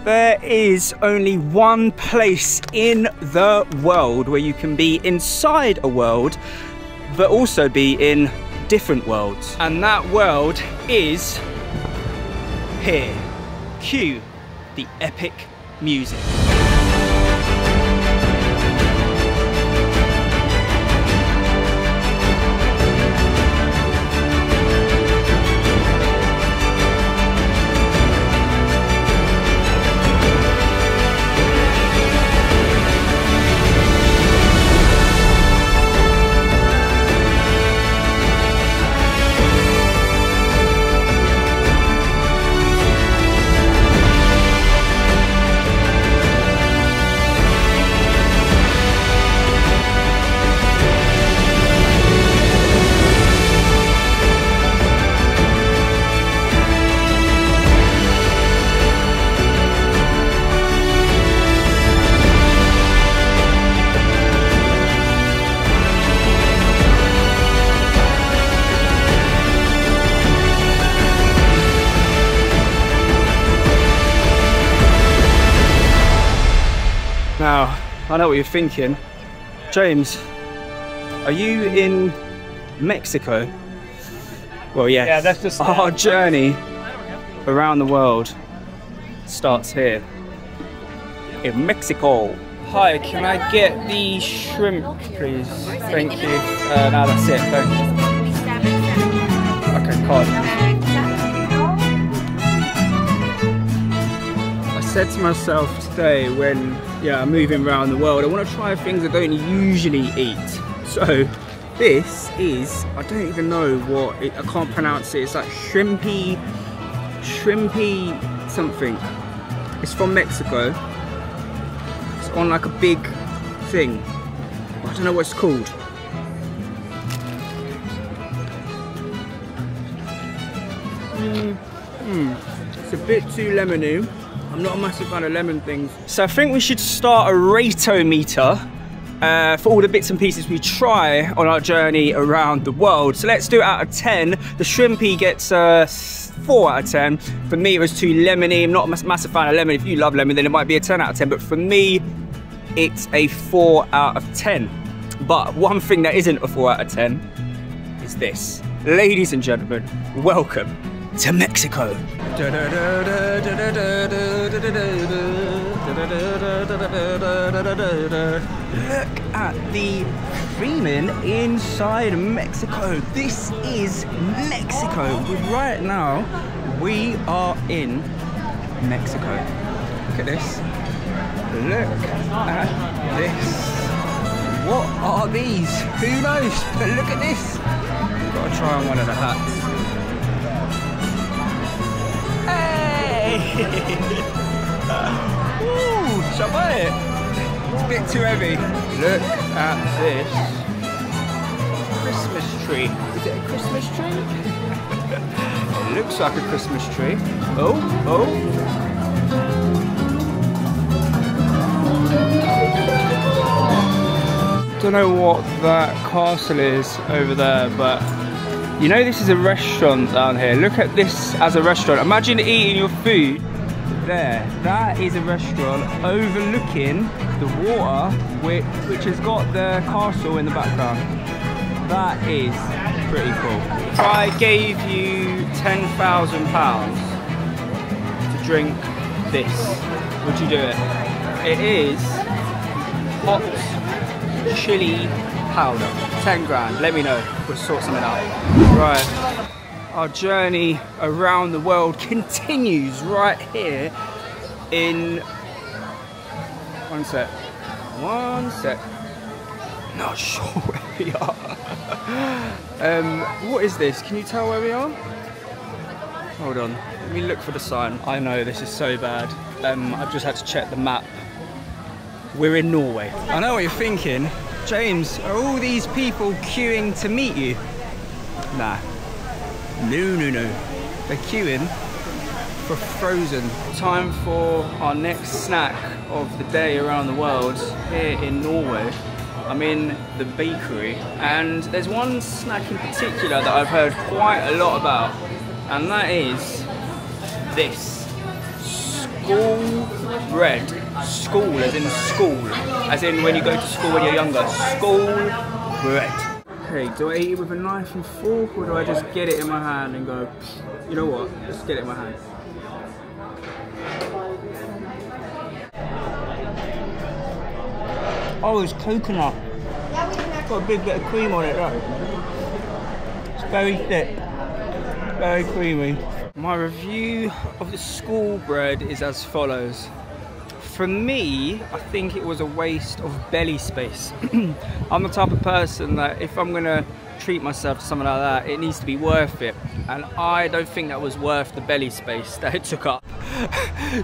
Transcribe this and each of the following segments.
There is only one place in the world where you can be inside a world, but also be in different worlds. And that world is here. Cue the epic music. Now, I know what you're thinking. James, are you in Mexico? Well, yes. Yeah, that's just our journey around the world starts here in Mexico. Hi, can I get the shrimp, please? Thank you. No, that's it. Thank you. Okay, card. I said to myself today when I'm moving around the world, I want to try things I don't usually eat. So this is, I don't even know what, I can't pronounce it. It's like shrimpy something. It's from Mexico. It's on like a big thing. I don't know what it's called. It's a bit too lemony. I'm not a massive fan of lemon things. So I think we should start a rato meter for all the bits and pieces we try on our journey around the world. So let's do it out of 10. The shrimpy gets 4 out of 10. For me, it was too lemony. I'm not a massive fan of lemon. If you love lemon, then it might be a 10 out of 10. But for me, it's a 4 out of 10. But one thing that isn't a 4 out of 10 is this. Ladies and gentlemen, welcome to Mexico. Look at the creaming inside Mexico. This is Mexico. Right now, we are in Mexico. Look at this. Look at this. What are these? Who knows? But look at this. Gotta try on one of the hats. Ooh, shall I buy it? It's a bit too heavy. Look at this Christmas tree. Is it a Christmas tree? It looks like a Christmas tree. Oh. Don't know what that castle is over there, but you know this is a restaurant down here. Look at this as a restaurant. Imagine eating your food there. That is a restaurant overlooking the water, which has got the castle in the background. That is pretty cool. If I gave you £10,000 to drink this, would you do it? It is hot chili powder. 10 grand, let me know, we'll sort something out. Right, our journey around the world continues right here in, one sec, not sure where we are. What is this, can you tell where we are? Hold on, let me look for the sign. I know this is so bad, I've just had to check the map. We're in Norway. I know what you're thinking. James, are all these people queuing to meet you? Nah. No. They're queuing for Frozen. Time for our next snack of the day around the world here in Norway. I'm in the bakery and there's one snack in particular that I've heard quite a lot about, and that is this. Skål bread. School, as in when you go to school when you're younger. School bread. Hey, do I eat it with a knife and fork, or do I just get it in my hand and go, you know what, just get it in my hand. Oh, it's coconut. It's got a big bit of cream on it, look. It's very thick, very creamy. My review of the school bread is as follows. For me, I think it was a waste of belly space. I'm the type of person that if I'm gonna treat myself to something like that, it needs to be worth it. And I don't think that was worth the belly space that it took up.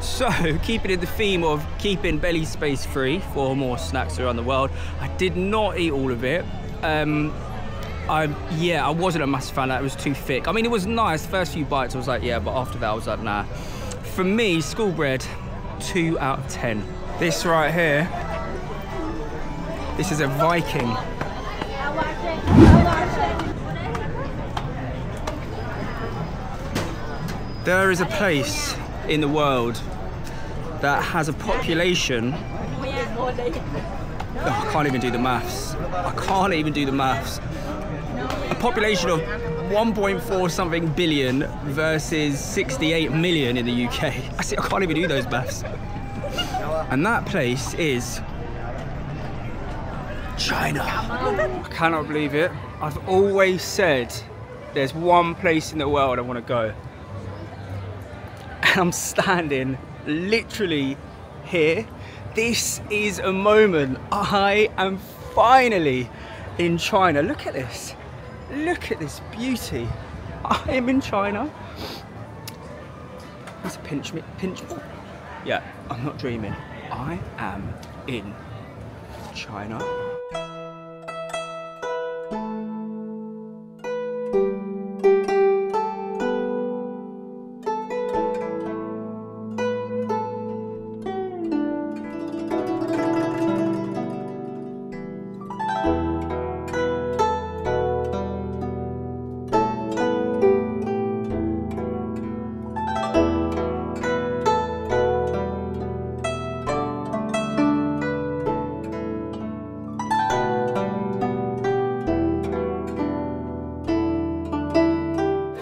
So, keeping in the theme of keeping belly space free for more snacks around the world, I did not eat all of it. Yeah, I wasn't a massive fan of that, it was too thick. I mean, it was nice, the first few bites I was like, yeah, but after that I was like, nah. For me, school bread, 2 out of 10. This right here, this is a Viking. There is a place in the world that has a population, oh, I can't even do the maths. I can't even do the maths. A population of 1.4 something billion versus 68 million in the UK. I can't even do those maths. And that place is China. I cannot believe it. I've always said there's one place in the world I want to go. And I'm standing literally here. This is a moment. I am finally in China. Look at this. Look at this beauty. I am in China. Let's pinch me. Yeah, I'm not dreaming. I am in China.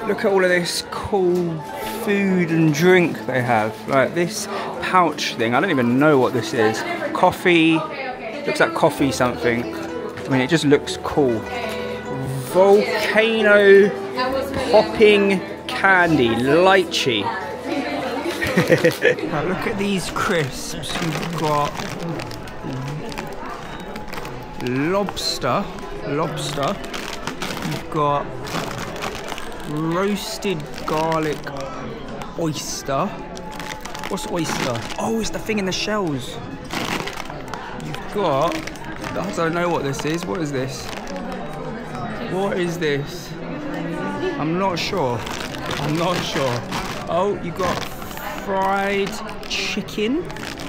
Look at all of this cool food and drink they have. Like this pouch thing, I don't even know what this is. Coffee, looks like coffee something. I mean, it just looks cool. Volcano popping candy, lychee. Now look at these crisps. You've got lobster. You've got roasted garlic oyster. What's oyster? Oh, it's the thing in the shells. You've got, I don't know what this is. What is this? What is this? I'm not sure. Oh, you got fried chicken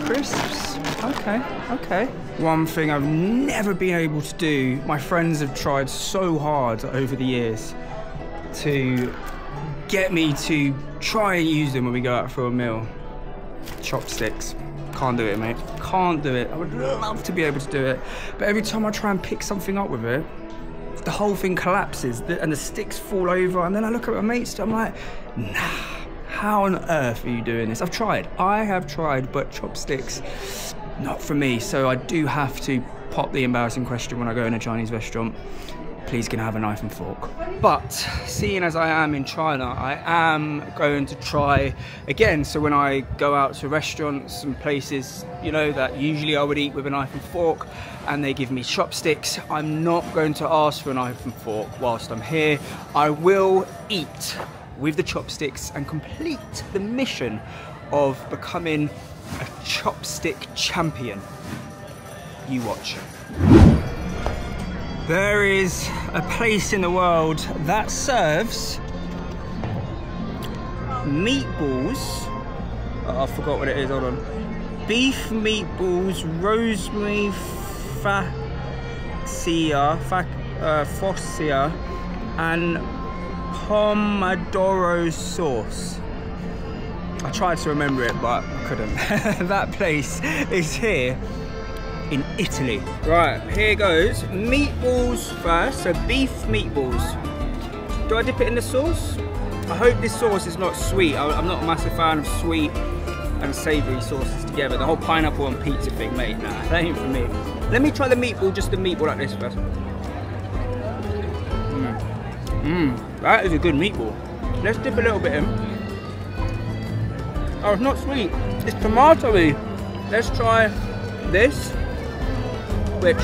crisps. Okay. One thing I've never been able to do, my friends have tried so hard over the years to get me to try and use them when we go out for a meal. Chopsticks. Can't do it, mate. Can't do it. I would love to be able to do it, but every time I try and pick something up with it, the whole thing collapses and the sticks fall over, and then I look at my mates, I'm like, nah, how on earth are you doing this? I have tried, but chopsticks, not for me. So I do have to pop the embarrassing question when I go in a Chinese restaurant. Please can I have a knife and fork? But seeing as I am in China, I am going to try again. So when I go out to restaurants and places, you know, that usually I would eat with a knife and fork, and they give me chopsticks, I'm not going to ask for a knife and fork whilst I'm here. I will eat with the chopsticks and complete the mission of becoming a chopstick champion. You watch. There is a place in the world that serves meatballs. Oh, I forgot what it is, hold on. Beef meatballs, rosemary focaccia, and pomodoro sauce. I tried to remember it, but I couldn't. That place is here in Italy. Right, here goes. Meatballs first, so beef meatballs. Do I dip it in the sauce? I hope this sauce is not sweet. I'm not a massive fan of sweet and savoury sauces together. The whole pineapple on pizza thing, mate, nah, that ain't for me. Let me try the meatball, just the meatball like this first. That is a good meatball. Let's dip a little bit in. Oh, it's not sweet. It's tomatoey. Let's try this, which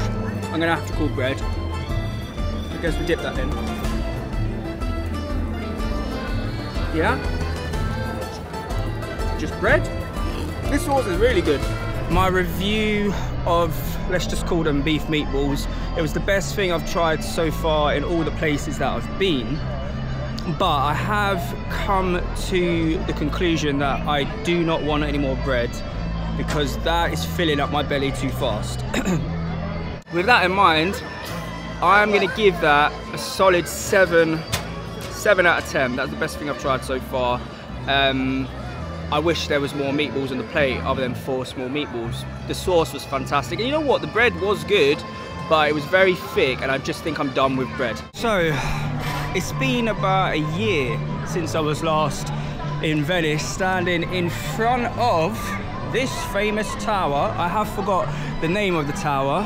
I'm gonna have to call bread. I guess we dip that in. Yeah? Just bread. This sauce is really good. My review of, let's just call them beef meatballs, it was the best thing I've tried so far in all the places that I've been. But I have come to the conclusion that I do not want any more bread because that is filling up my belly too fast. With that in mind, I'm gonna give that a solid 7 out of 10. That's the best thing I've tried so far. I wish there was more meatballs on the plate other than 4 small meatballs. The sauce was fantastic. And you know what? The bread was good, but it was very thick, and I just think I'm done with bread. So, it's been about a year since I was last in Venice, standing in front of this famous tower. I have forgot the name of the tower,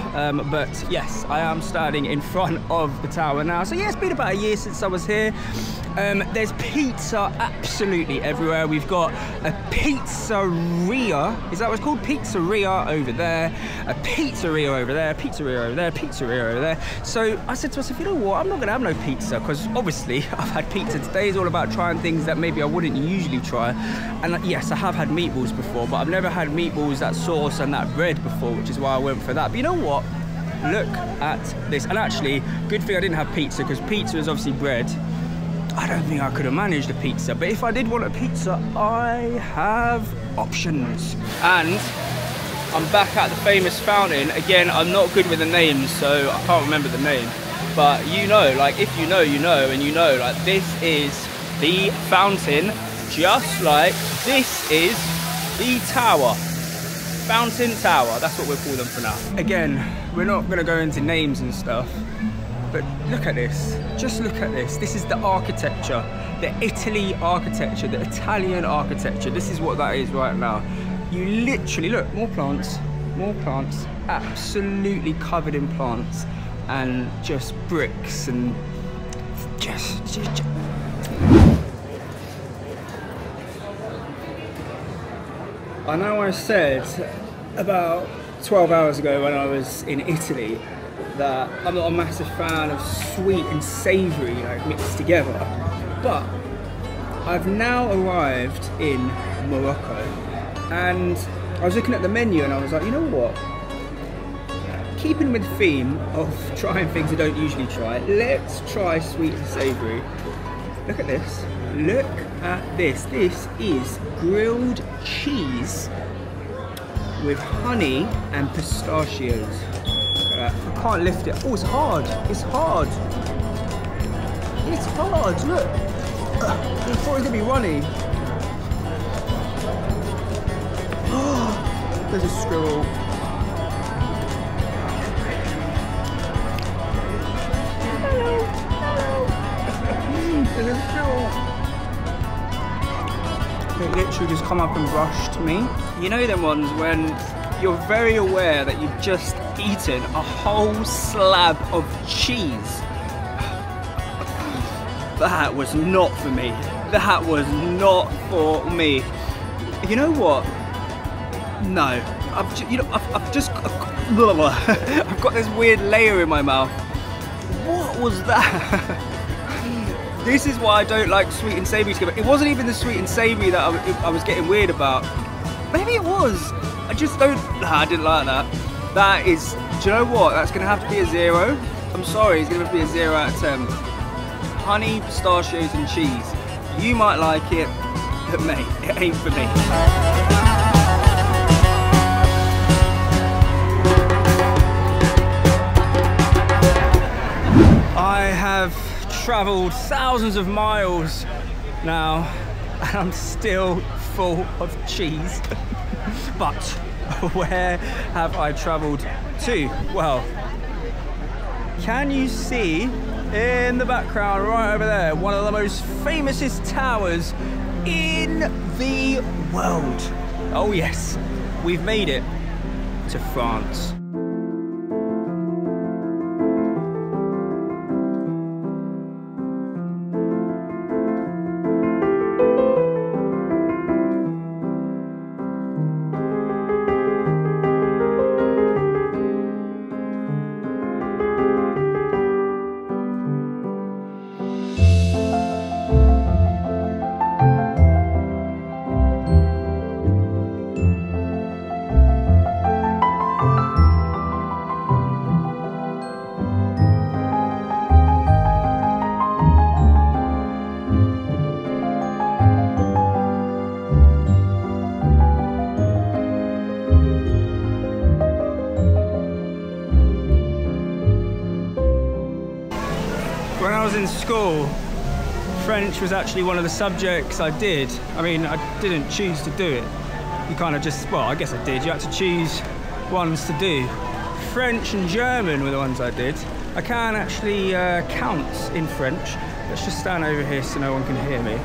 but yes, I am standing in front of the tower now. So yeah, it's been about a year since I was here. There's pizza absolutely everywhere. We've got a pizzeria, is that what it's called? Pizzeria over there, a pizzeria over there, pizzeria over there, pizzeria over there. So I said to myself, you know what, I'm not gonna have no pizza, because obviously I've had pizza. Today is all about trying things that maybe I wouldn't usually try. And yes, I have had meatballs before, but I've never had meatballs, that sauce and that bread before, which is why I went for that. But you know what? Look at this. And actually, good thing I didn't have pizza, because pizza is obviously bread. I don't think I could have managed a pizza, but if I did want a pizza, I have options. And I'm back at the famous fountain. Again, I'm not good with the names, so I can't remember the name. But you know, like, if you know, you know, and you know, like, this is the fountain, just like this is the tower. Fountain Tower, that's what we'll call them for now. Again, we're not gonna go into names and stuff, but look at this, just look at this. This is the architecture, the Italy architecture, the Italian architecture. This is what that is right now. You literally, look, more plants, absolutely covered in plants, and just bricks, and just. I know I said about 12 hours ago when I was in Italy that I'm not a massive fan of sweet and savoury, like, mixed together, but I've now arrived in Morocco, and I was looking at the menu and I was like, you know what, keeping with the theme of trying things I don't usually try, let's try sweet and savoury. Look at this, look at this. This is grilled cheese with honey and pistachios. I can't lift it. Oh, it's hard. It's hard. It's hard. Look. I thought it was gonna be runny. Oh, there's a squirrel. Hello. Hello. There's a squirrel. It literally just come up and brushed me. You know them ones when you're very aware that you've just eaten a whole slab of cheese. That was not for me. That was not for me. You know what? No. I've got this weird layer in my mouth. What was that? This is why I don't like sweet and savoury together. It wasn't even the sweet and savoury that I was getting weird about. Maybe it was. I just don't, I didn't like that. That is, do you know what? That's gonna have to be a 0. I'm sorry, it's gonna have to be a 0 out of 10. Honey, pistachios and cheese. You might like it, but mate, it ain't for me. I have travelled thousands of miles now, and I'm still full of cheese. But where have I travelled to? Well, can you see in the background right over there, one of the most famousest towers in the world? Oh yes, we've made it to France. When I was in school, French was actually one of the subjects I did. I mean, I didn't choose to do it. You kind of just, well, I guess I did. You had to choose ones to do. French and German were the ones I did. I can actually count in French. Let's just stand over here so no one can hear me.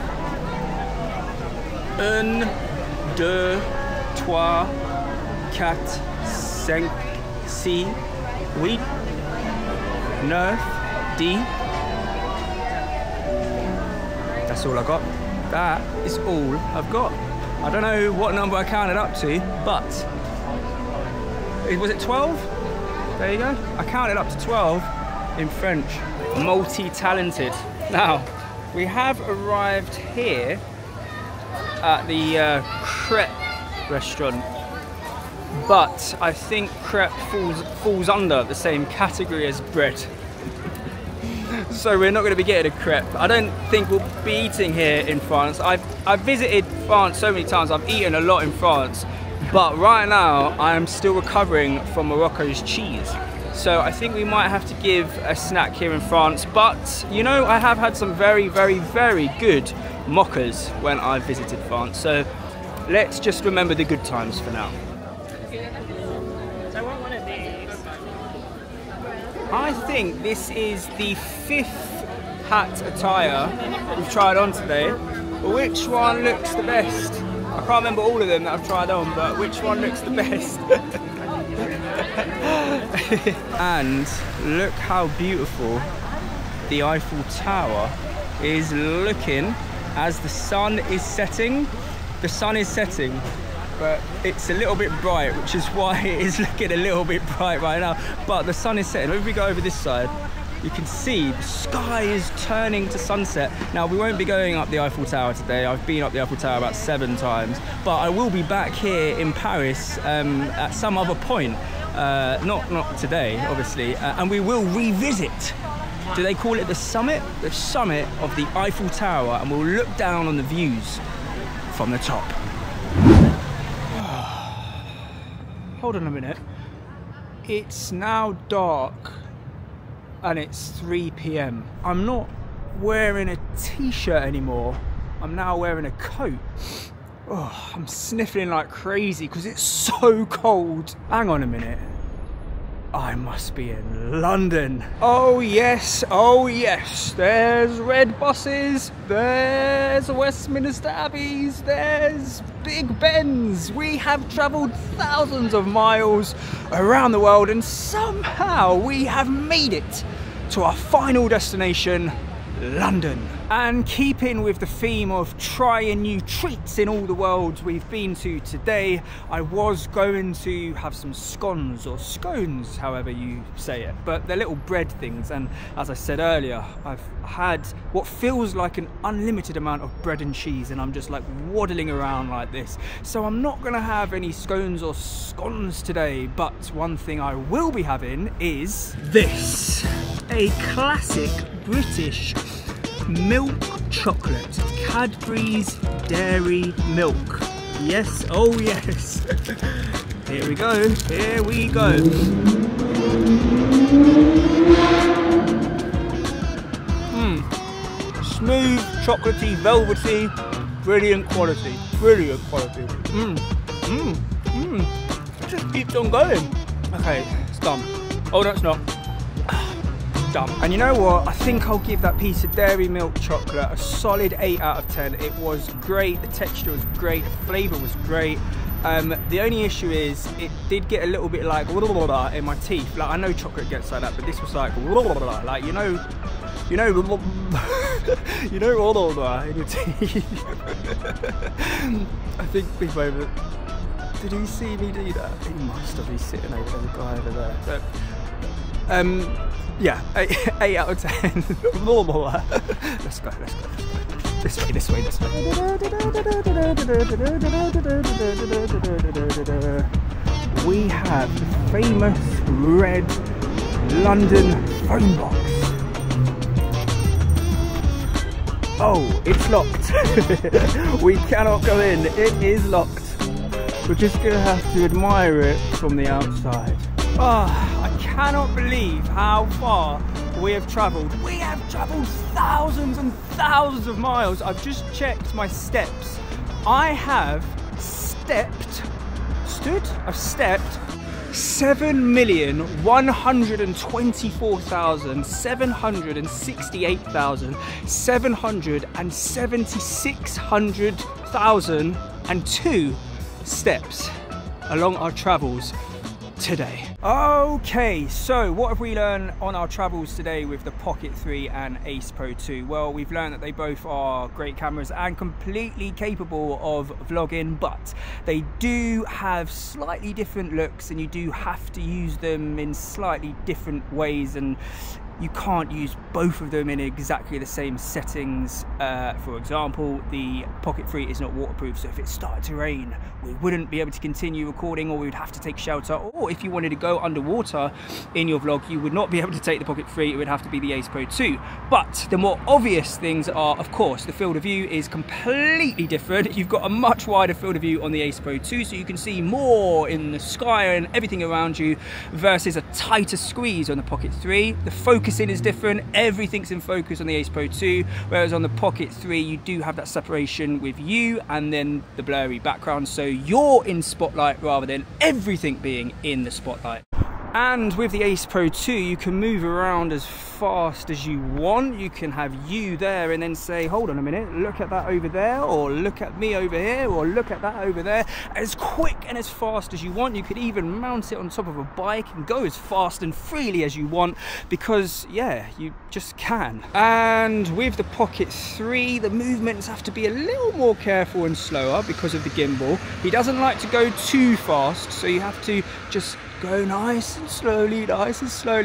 1, 2, 3, 4, 5, 6, 7, 9, 10. That's all I got. That is all I've got. I don't know what number I counted up to, but was it 12? There you go. I counted up to 12 in French. Multi-talented. Now, we have arrived here at the crepe restaurant, but I think crepe falls under the same category as bread. So we're not going to be getting a crepe. I don't think we'll be eating here in France. I've visited France so many times. I've eaten a lot in France, but right now I am still recovering from Morocco's cheese. So I think we might have to give a snack here in France. But you know, I have had some very, very, very good mochas when I visited France. So let's just remember the good times for now. I think this is the 5th hat attire we've tried on today. Which one looks the best? I can't remember all of them that I've tried on, but which one looks the best? And look how beautiful the Eiffel Tower is looking as the sun is setting. The sun is setting, but it's a little bit bright, which is why it is looking a little bit bright right now. But the sun is setting. If we go over this side, you can see the sky is turning to sunset. Now, we won't be going up the Eiffel Tower today. I've been up the Eiffel Tower about 7 times, but I will be back here in Paris at some other point. Not today, obviously, and we will revisit. Do they call it the summit? The summit of the Eiffel Tower, and we'll look down on the views from the top. Hold on a minute. It's now dark and it's 3 PM. I'm not wearing a t-shirt anymore. I'm now wearing a coat. Oh, I'm sniffling like crazy because it's so cold. Hang on a minute. I must be in London. Oh yes, there's red buses, there's Westminster Abbeys, there's Big Bens. We have travelled thousands of miles around the world and somehow we have made it to our final destination, London. And keeping with the theme of trying new treats in all the worlds we've been to today, I was going to have some scones or scones, however you say it, but they're little bread things. And as I said earlier, I've had what feels like an unlimited amount of bread and cheese, and I'm just like waddling around like this. So I'm not gonna have any scones or scones today, but one thing I will be having is this, a classic British milk chocolate, Cadbury's Dairy Milk. Yes, oh yes. Here we go, here we go. Smooth, chocolatey, velvety, brilliant quality, brilliant quality. Just keeps on going. Okay, it's done. Oh, no, it's not. Done. And you know what? I think I'll give that piece of dairy milk chocolate a solid 8 out of 10. It was great, the texture was great, the flavour was great. The only issue is it did get a little bit like in my teeth. Like, I know chocolate gets like that, but this was like you know in your teeth. I think Big Over. Did he see me do that? He must have. He's sitting over there, the guy over there. But, yeah, 8 out of 10. Let's go. This way. We have the famous red London phone box. Oh, it's locked. We cannot go in. It is locked. We're just gonna have to admire it from the outside. Oh, I cannot believe how far we have travelled. We have travelled thousands and thousands of miles. I've just checked my steps. I have stepped 7,124,776,002 steps along our travels today. Okay, so what have we learned on our travels today with the Pocket 3 and Ace Pro 2? Well, we've learned that they both are great cameras and completely capable of vlogging, but they do have slightly different looks and you do have to use them in slightly different ways, and you can't use both of them in exactly the same settings. For example, the Pocket 3 is not waterproof, so if it started to rain, we wouldn't be able to continue recording, or we would have to take shelter, or if you wanted to go underwater in your vlog, you would not be able to take the Pocket 3, it would have to be the Ace Pro 2. But the more obvious things are, of course, the field of view is completely different. You've got a much wider field of view on the Ace Pro 2, so you can see more in the sky and everything around you, versus a tighter squeeze on the Pocket 3. The focusing is different, everything's in focus on the Ace Pro 2, whereas on the Pocket 3 you do have that separation with you and then the blurry background, so you're in spotlight rather than everything being in the spotlight. And with the Ace Pro 2 you can move around as fast as you want. You can have you there and then say, hold on a minute, look at that over there, or look at me over here, or look at that over there, as quick and as fast as you want. You could even mount it on top of a bike and go as fast and freely as you want, because yeah, you just can. And with the Pocket 3 the movements have to be a little more careful and slower because of the gimbal. He doesn't like to go too fast, so you have to just go nice and slowly,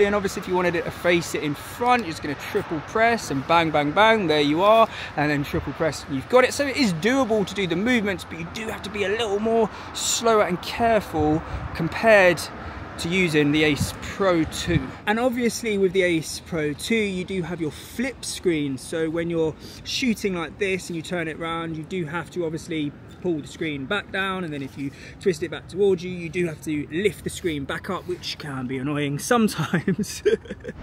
and obviously if you wanted it to face it in front, you're just going to triple press and bang, bang, bang, there you are, and then triple press and you've got it. So it is doable to do the movements, but you do have to be a little more slower and careful compared to using the Ace Pro 2. And obviously with the Ace Pro 2 you do have your flip screen, so when you're shooting like this and you turn it around, you do have to obviously pull the screen back down, and then if you twist it back towards you, you do have to lift the screen back up, which can be annoying sometimes.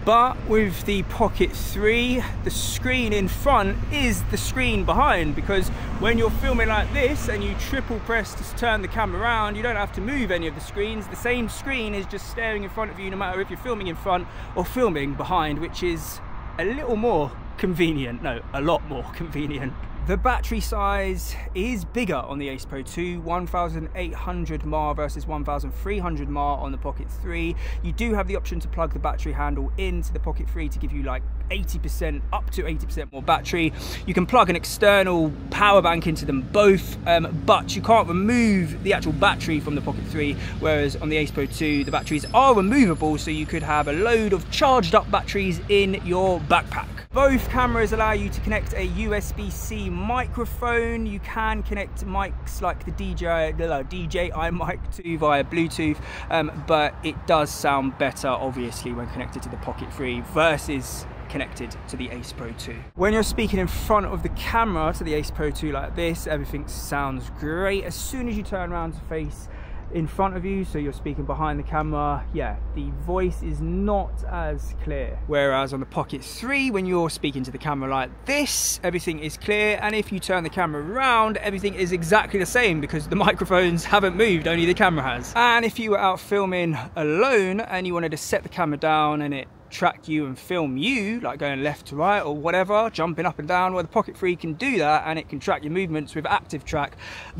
But with the Pocket 3, the screen in front is the screen behind, because when you're filming like this and you triple press to turn the camera around, you don't have to move any of the screens. The same screen is just staring in front of you, no matter if you're filming in front or filming behind, which is a little more convenient. No, a lot more convenient. The battery size is bigger on the Ace Pro 2, 1,800 mAh versus 1,300 mAh on the Pocket 3. You do have the option to plug the battery handle into the Pocket 3 to give you like 80%, up to 80% more battery. You can plug an external power bank into them both, but you can't remove the actual battery from the Pocket 3, whereas on the Ace Pro 2 the batteries are removable, so you could have a load of charged up batteries in your backpack. Both cameras allow you to connect a USB-C microphone. You can connect mics like the DJI mic 2 via Bluetooth, but it does sound better obviously when connected to the Pocket 3 versus connected to the Ace Pro 2. When you're speaking in front of the camera to the Ace Pro 2 like this, everything sounds great. As soon as you turn around to face in front of you, so you're speaking behind the camera, yeah, the voice is not as clear. Whereas on the Pocket 3, when you're speaking to the camera like this, everything is clear, and if you turn the camera around, everything is exactly the same because the microphones haven't moved, only the camera has. And if you were out filming alone and you wanted to set the camera down and it track you and film you, like going left to right or whatever, jumping up and down, well, the Pocket 3 can do that, and it can track your movements with active track,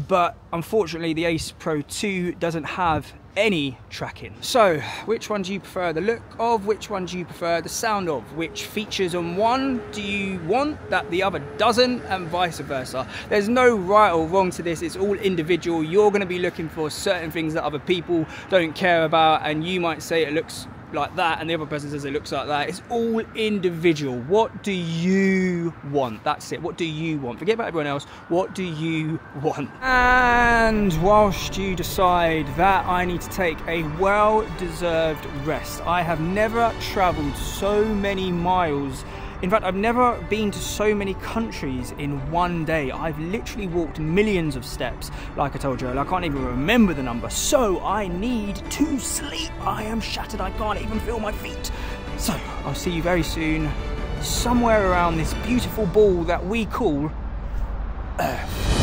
but unfortunately the Ace Pro 2 doesn't have any tracking. So which one do you prefer the look of, which one do you prefer the sound of, which features on one do you want that the other doesn't, and vice versa? There's no right or wrong to this, it's all individual. You're going to be looking for certain things that other people don't care about, and you might say it looks like that and the other person says it looks like that. It's all individual. What do you want? That's it. What do you want? Forget about everyone else. What do you want? And whilst you decide that, I need to take a well-deserved rest. I have never traveled so many miles. In fact, I've never been to so many countries in one day. I've literally walked millions of steps, like I told you, and I can't even remember the number. So I need to sleep. I am shattered. I can't even feel my feet. So I'll see you very soon, somewhere around this beautiful ball that we call Earth.